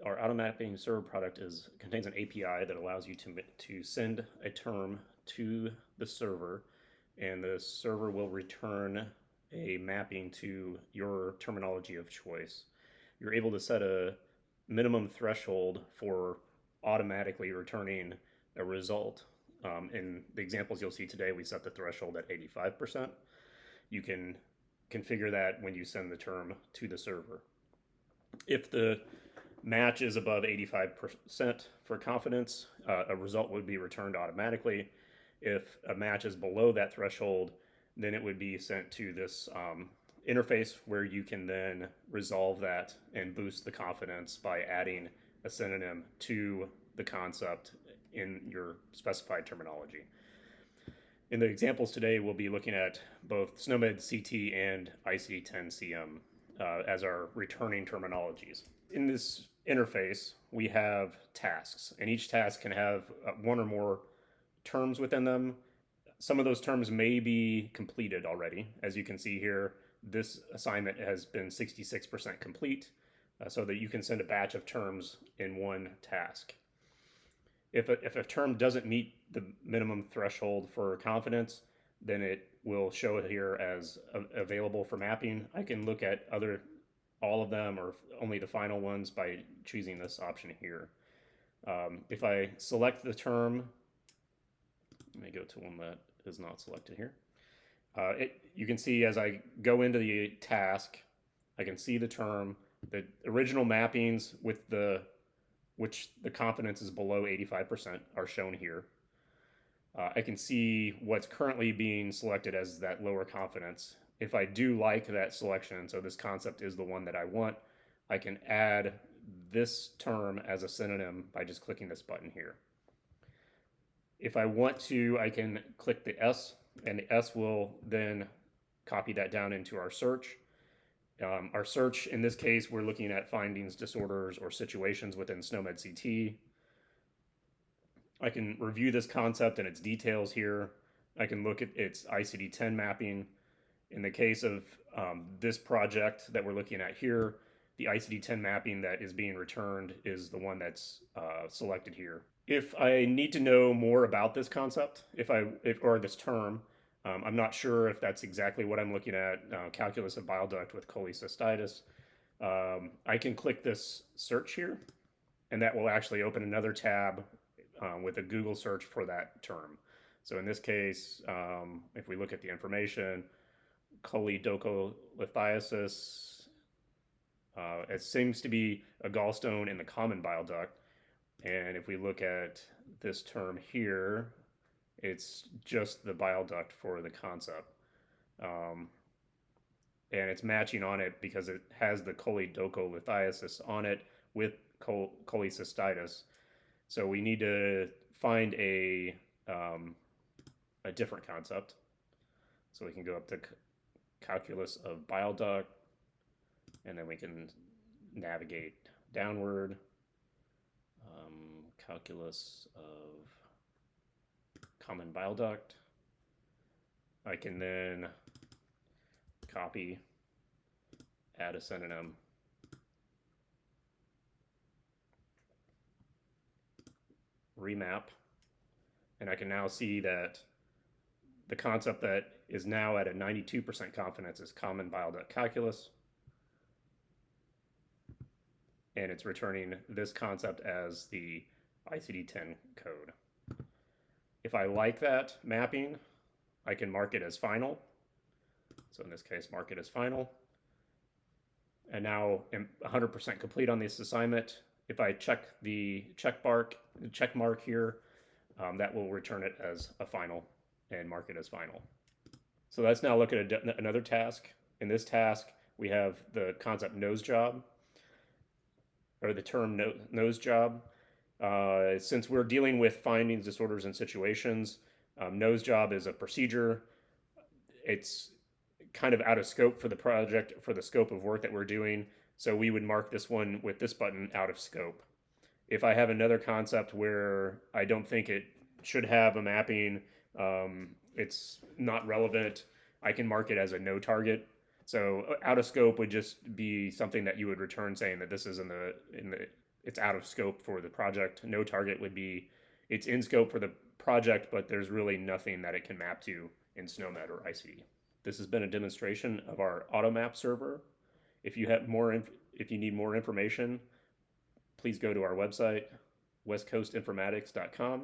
our AutoMapping server product contains an API that allows you to send a term to the server, and the server will return a mapping to your terminology of choice. You're able to set a minimum threshold for automatically returning a result. In the examples you'll see today, we set the threshold at 85%. You can configure that when you send the term to the server. If the match is above 85% for confidence, a result would be returned automatically. If a match is below that threshold, then it would be sent to this interface where you can then resolve that and boost the confidence by adding a synonym to the concept in your specified terminology. In the examples today, we'll be looking at both SNOMEDCT and ICD10CM as our returning terminologies. In this interface, we have tasks, and each task can have one or more terms within them. Some of those terms may be completed already. As you can see here, this assignment has been 66% complete, so that you can send a batch of terms in one task. If a term doesn't meet the minimum threshold for confidence, then it will show it here as available for mapping. I can look at all of them or only the final ones by choosing this option here. If I select the term, let me go to one that is not selected here. You can see as I go into the task, I can see the term, the original mappings with which the confidence is below 85% are shown here. I can see what's currently being selected as that lower confidence. If I do like that selection, so this concept is the one that I want, I can add this term as a synonym by just clicking this button here. If I want to, I can click the S, and the S will then copy that down into our search. Our search, in this case, we're looking at findings, disorders, or situations within SNOMEDCT. I can review this concept and its details here. I can look at its ICD-10 mapping. In the case of this project that we're looking at here, the ICD-10 mapping that is being returned is the one that's selected here. If I need to know more about this concept, or this term, I'm not sure if that's exactly what I'm looking at, calculus of bile duct with cholecystitis. I can click this search here, and that will actually open another tab with a Google search for that term. So in this case, if we look at the information, choledocholithiasis, it seems to be a gallstone in the common bile duct. And if we look at this term here, it's just the bile duct for the concept. And it's matching on it because it has the choledocholithiasis on it with cholecystitis. So we need to find a different concept. So we can go up to calculus of bile duct, and then we can navigate downward. Calculus of common bile duct. I can then copy, add a synonym, remap, and I can now see that the concept that is now at a 92% confidence is common bile duct calculus, and it's returning this concept as the ICD-10 code. If I like that mapping, I can mark it as final. So in this case, mark it as final. And now I'm 100% complete on this assignment. If I check the check mark here, that will return it as a final and mark it as final. So let's now look at another task. In this task, we have the concept nose job, or the term nose job. Since we're dealing with findings, disorders, and situations, nose job is a procedure. It's kind of out of scope for the project, for the scope of work that we're doing. So we would mark this one with this button, out of scope. If I have another concept where I don't think it should have a mapping, it's not relevant, I can mark it as a no target. So out of scope would just be something that you would return saying that this is in it's out of scope for the project. No target would be, it's in scope for the project, but there's really nothing that it can map to in SNOMED or ICD. This has been a demonstration of our AutoMap server. If you if you need more information, please go to our website, westcoastinformatics.com.